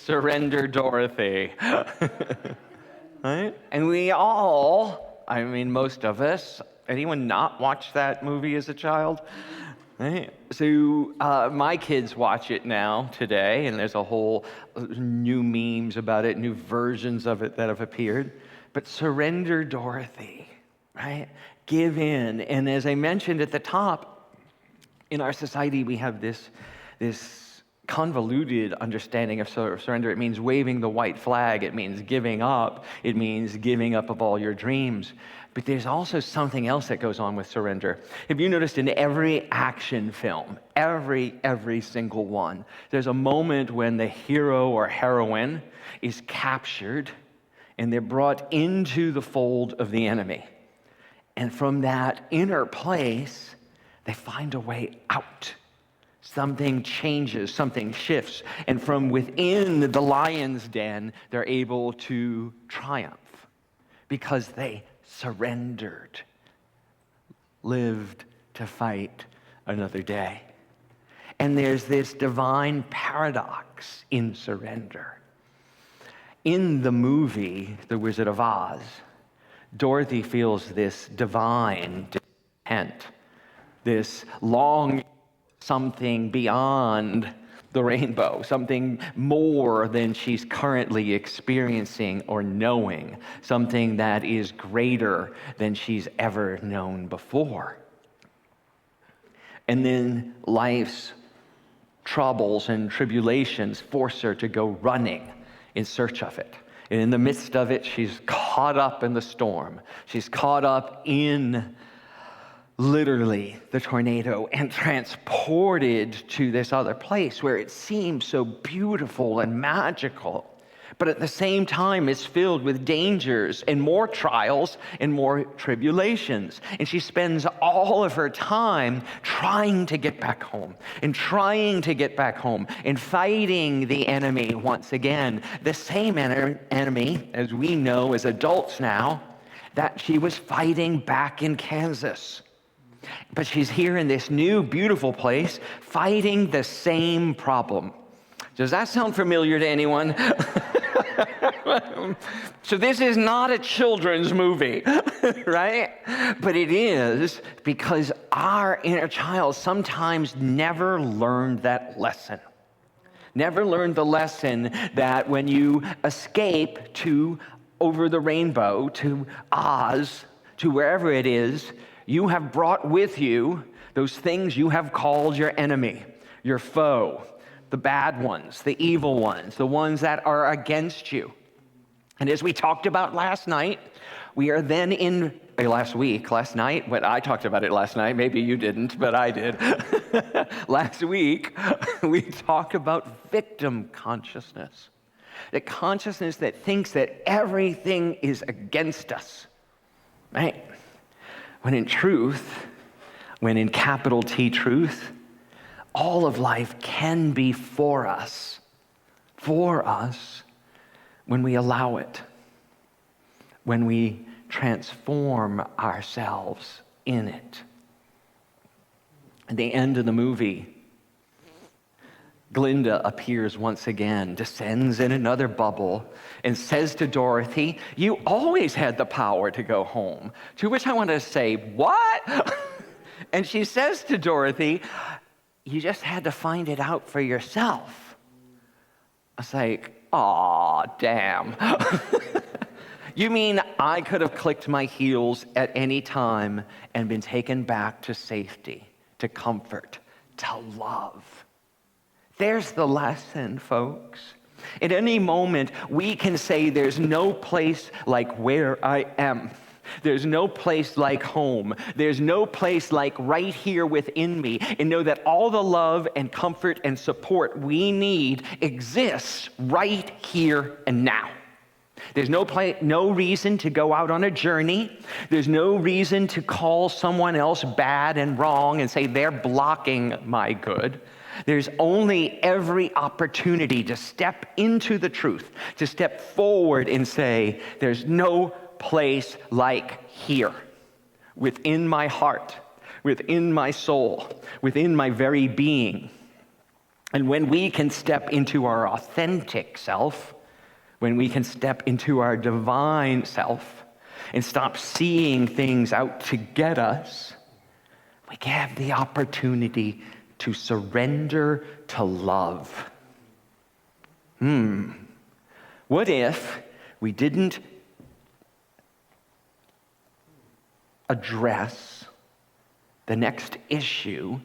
Surrender Dorothy. Right? And we all, most of us, anyone not watch that movie as a child? Right? So my kids watch it now today, and there's a whole new memes about it, new versions of it that have appeared. But Surrender Dorothy, right? Give in. And as I mentioned at the top, in our society we have this convoluted understanding of surrender. It means waving the white flag. It means giving up. It means giving up of all your dreams. But there's also something else that goes on with surrender. Have you noticed in every action film, every single one, there's a moment when the hero or heroine is captured and they're brought into the fold of the enemy. And from that inner place, they find a way out. Something changes, something shifts, and from within the lion's den, they're able to triumph because they surrendered, lived to fight another day. And there's this divine paradox in surrender. In the movie, The Wizard of Oz, Dorothy feels this divine discontent, this longing, something beyond the rainbow, something more than she's currently experiencing or knowing, something that is greater than she's ever known before. And then life's troubles and tribulations force her to go running in search of it. And in the midst of it, she's caught up in the storm. She's caught up in literally the tornado and transported to this other place where it seems so beautiful and magical, but at the same time is filled with dangers and more trials and more tribulations. And she spends all of her time trying to get back home and fighting the enemy once again, the same enemy as we know as adults now that she was fighting back in Kansas. But she's here in this new, beautiful place, fighting the same problem. Does that sound familiar to anyone? So this is not a children's movie, right? But it is because our inner child sometimes never learned that lesson. Never learned the lesson that when you escape to over the rainbow, to Oz, to wherever it is, you have brought with you those things you have called your enemy, your foe, the bad ones, the evil ones, the ones that are against you. And as we talked about last night, we are then last night, when I talked about it last night, maybe you didn't, but I did. Last week, we talked about victim consciousness. The consciousness that thinks that everything is against us, right? When in truth, when in capital T truth, all of life can be for us when we allow it, when we transform ourselves in it. At the end of the movie, Glinda appears once again, descends in another bubble, and says to Dorothy, "You always had the power to go home." To which I want to say, "What?" And she says to Dorothy, "You just had to find it out for yourself." I was like, "Aw, damn." You mean I could have clicked my heels at any time and been taken back to safety, to comfort, to love? There's the lesson, folks. At any moment, we can say there's no place like where I am. There's no place like home. There's no place like right here within me. And know that all the love and comfort and support we need exists right here and now. There's no reason to go out on a journey. There's no reason to call someone else bad and wrong and say they're blocking my good. There's only every opportunity to step into the truth, to step forward and say, there's no place like here, within my heart, within my soul, within my very being. And when we can step into our authentic self, when we can step into our divine self and stop seeing things out to get us, we have the opportunity to surrender to love. What if we didn't address the next issue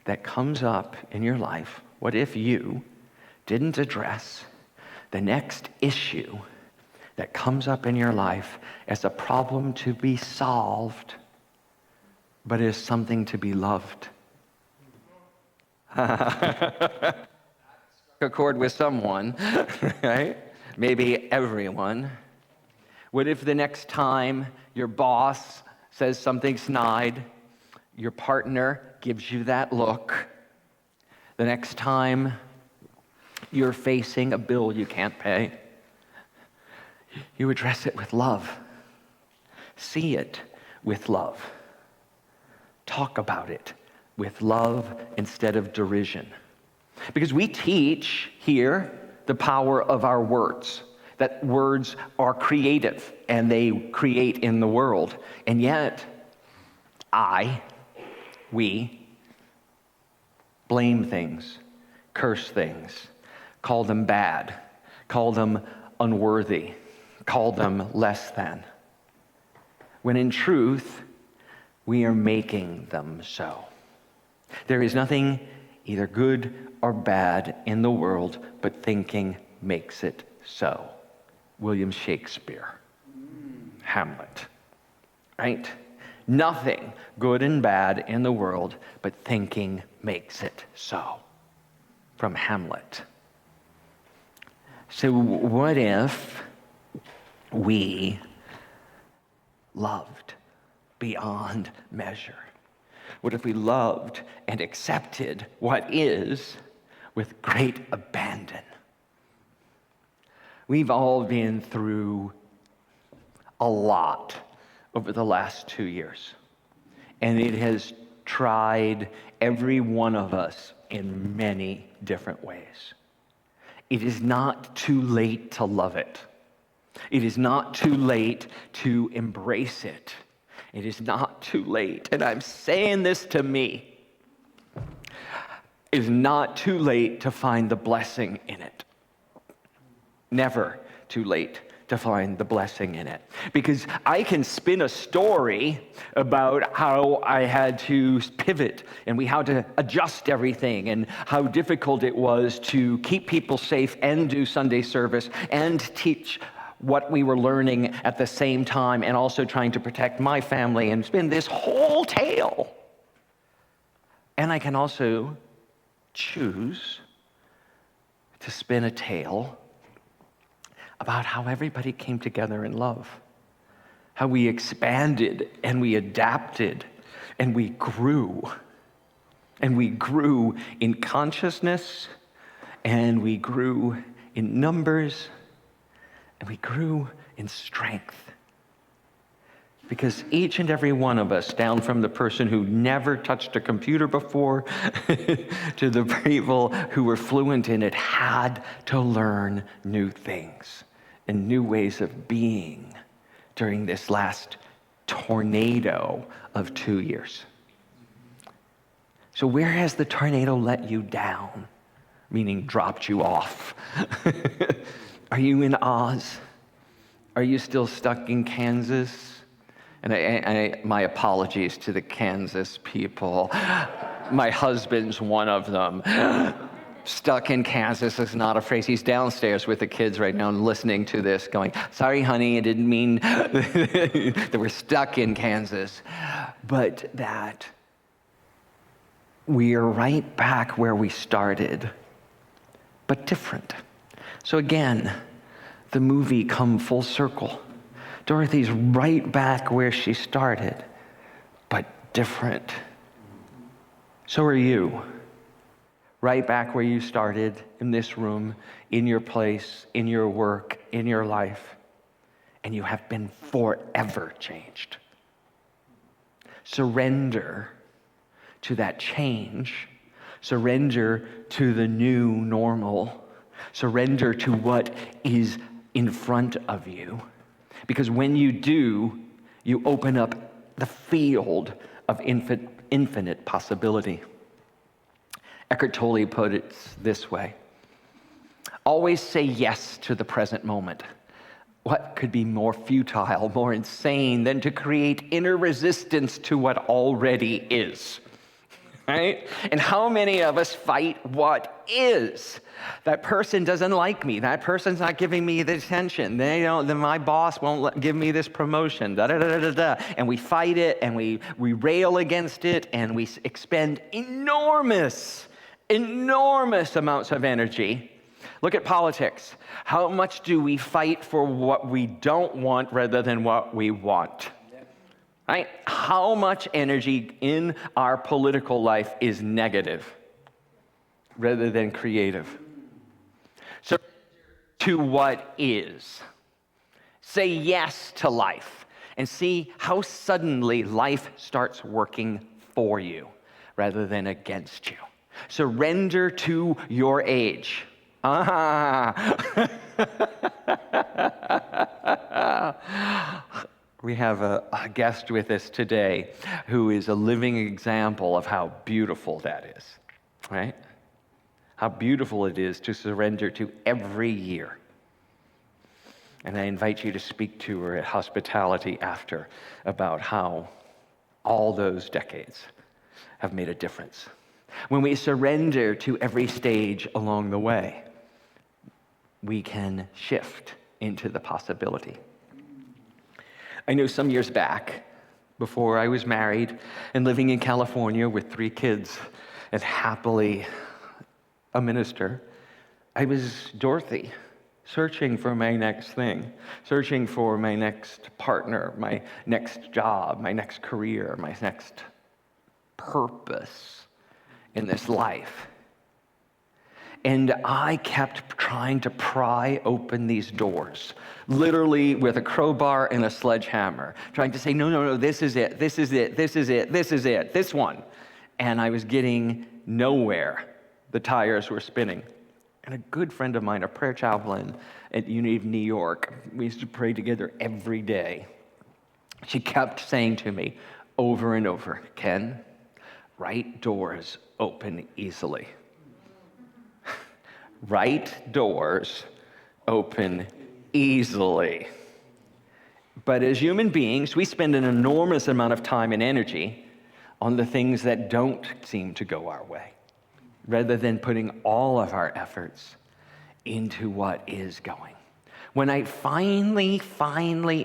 that comes up in your life? What if you didn't address the next issue that comes up in your life as a problem to be solved, but as something to be loved? A chord with someone, right? Maybe everyone. What if the next time your boss says something snide, your partner gives you that look? The next time you're facing a bill you can't pay, you address it with love. See it with love. Talk about it with love instead of derision. Because we teach here the power of our words, that words are creative and they create in the world. And yet, we blame things, curse things, call them bad, call them unworthy, call them less than. When in truth, we are making them so. There is nothing either good or bad in the world, but thinking makes it so. William Shakespeare, Hamlet, right? Nothing good and bad in the world, but thinking makes it so. From Hamlet. So what if we loved beyond measure? What if we loved and accepted what is with great abandon? We've all been through a lot over the last 2 years, and it has tried every one of us in many different ways. It is not too late to love it. It is not too late to embrace it. It is not too late, and I'm saying this to me. It is not too late to find the blessing in it. Never too late to find the blessing in it. Because I can spin a story about how I had to pivot and we had to adjust everything and how difficult it was to keep people safe and do Sunday service and teach what we were learning at the same time and also trying to protect my family and spin this whole tale. And I can also choose to spin a tale about how everybody came together in love, how we expanded and we adapted and we grew in consciousness and we grew in numbers and we grew in strength. Because each and every one of us, down from the person who never touched a computer before to the people who were fluent in it, had to learn new things and new ways of being during this last tornado of 2 years. So where has the tornado let you down? Meaning dropped you off. Are you in Oz? Are you still stuck in Kansas? And my apologies to the Kansas people. My husband's one of them. Stuck in Kansas is not a phrase. He's downstairs with the kids right now listening to this going, sorry, honey, I didn't mean that we're stuck in Kansas. But that we are right back where we started, but different. So again, the movie come full circle. Dorothy's right back where she started, but different. So are you. Right back where you started, in this room, in your place, in your work, in your life, and you have been forever changed. Surrender to that change Surrender to the new normal. Surrender to what is in front of you. Because when you do, you open up the field of infinite possibility. Eckhart Tolle put it this way: always say yes to the present moment. What could be more futile, more insane than to create inner resistance to what already is? Right? And how many of us fight what is? That person doesn't like me. That person's not giving me the attention. Then my boss won't give me this promotion. Da, da, da, da, da. And we fight it, and we rail against it, and we expend enormous amounts of energy. Look at politics. How much do we fight for what we don't want rather than what we want? Right? How much energy in our political life is negative rather than creative? So, to what is. Say yes to life and see how suddenly life starts working for you rather than against you. Surrender to your age. We have a guest with us today who is a living example of how beautiful that is, right? How beautiful it is to surrender to every year. And I invite you to speak to her at hospitality after about how all those decades have made a difference. When we surrender to every stage along the way, we can shift into the possibility. I know some years back, before I was married and living in California with 3 kids and happily a minister, I was Dorothy, searching for my next thing, searching for my next partner, my next job, my next career, my next purpose in this life. And I kept trying to pry open these doors, literally with a crowbar and a sledgehammer, trying to say, no, this is it, this is it, this is it, this is it, this one. And I was getting nowhere. The tires were spinning. And a good friend of mine, a prayer chaplain at Unity of New York, we used to pray together every day. She kept saying to me over and over, Ken, right doors open easily. Right doors open easily. But as human beings, we spend an enormous amount of time and energy on the things that don't seem to go our way, rather than putting all of our efforts into what is going. When I finally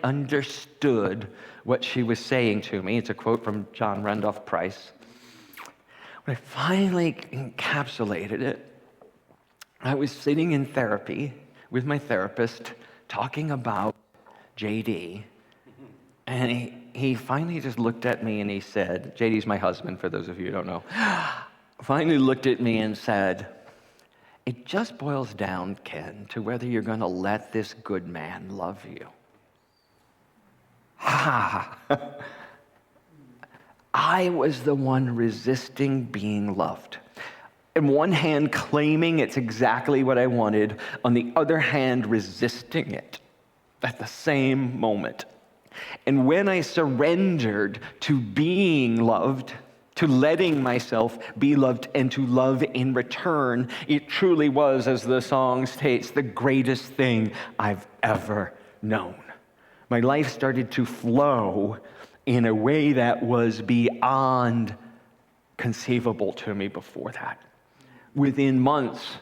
understood what she was saying to me, it's a quote from John Randolph Price. When I finally encapsulated it, I was sitting in therapy with my therapist talking about JD, and he finally just looked at me and he said, JD's my husband, for those of you who don't know, finally looked at me and said, it just boils down, Ken, to whether you're going to let this good man love you. I was the one resisting being loved. On one hand, claiming it's exactly what I wanted. On the other hand, resisting it at the same moment. And when I surrendered to being loved, to letting myself be loved and to love in return, it truly was, as the song states, the greatest thing I've ever known. My life started to flow in a way that was beyond conceivable to me before that. Within months,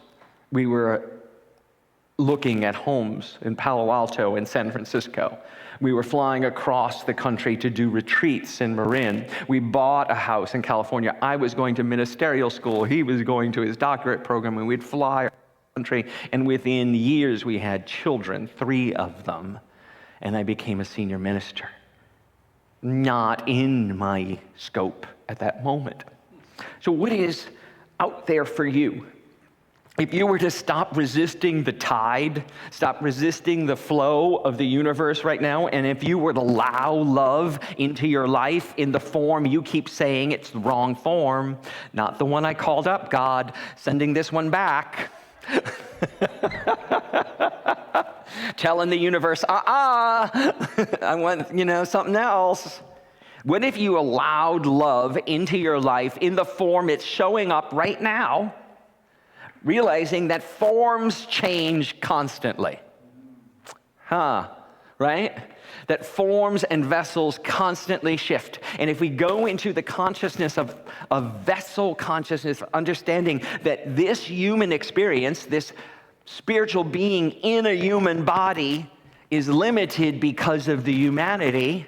we were looking at homes in Palo Alto and San Francisco. We were flying across the country to do retreats in Marin. We bought a house in California. I was going to ministerial school. He was going to his doctorate program, and we'd fly around the country. And within years, we had children, 3 of them, and I became a senior minister. Not in my scope at that moment. So what is out there for you? If you were to stop resisting the tide, stop resisting the flow of the universe right now, and if you were to allow love into your life in the form you keep saying it's the wrong form, not the one I called up, God, sending this one back. Telling the universe, I want, something else. What if you allowed love into your life in the form it's showing up right now, realizing that forms change constantly? Right? That forms and vessels constantly shift. And if we go into the consciousness of vessel consciousness, understanding that this human experience, this spiritual being in a human body, is limited because of the humanity,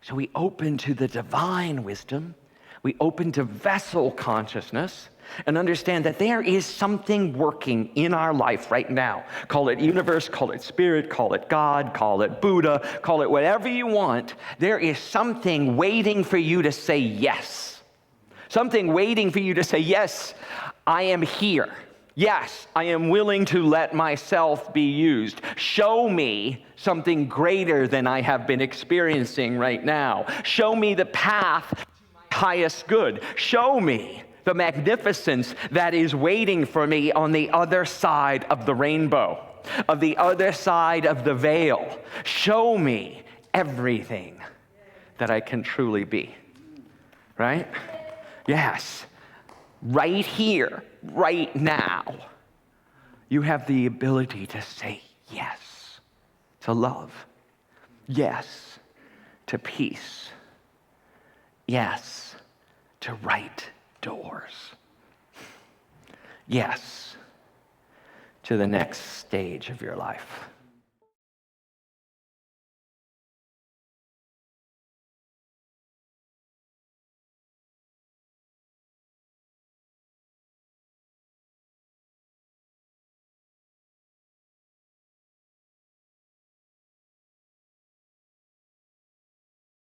so we open to the divine wisdom, we open to vessel consciousness, and understand that there is something working in our life right now. Call it universe, call it spirit, call it God, call it Buddha, call it whatever you want. There is something waiting for you to say yes. Something waiting for you to say, yes, I am here. Yes, I am willing to let myself be used. Show me something greater than I have been experiencing right now. Show me the path to my highest good. Show me the magnificence that is waiting for me on the other side of the rainbow, of the other side of the veil. Show me everything that I can truly be. Right? Yes. Right here, right now, you have the ability to say yes to love, yes to peace, yes to right doors, yes to the next stage of your life.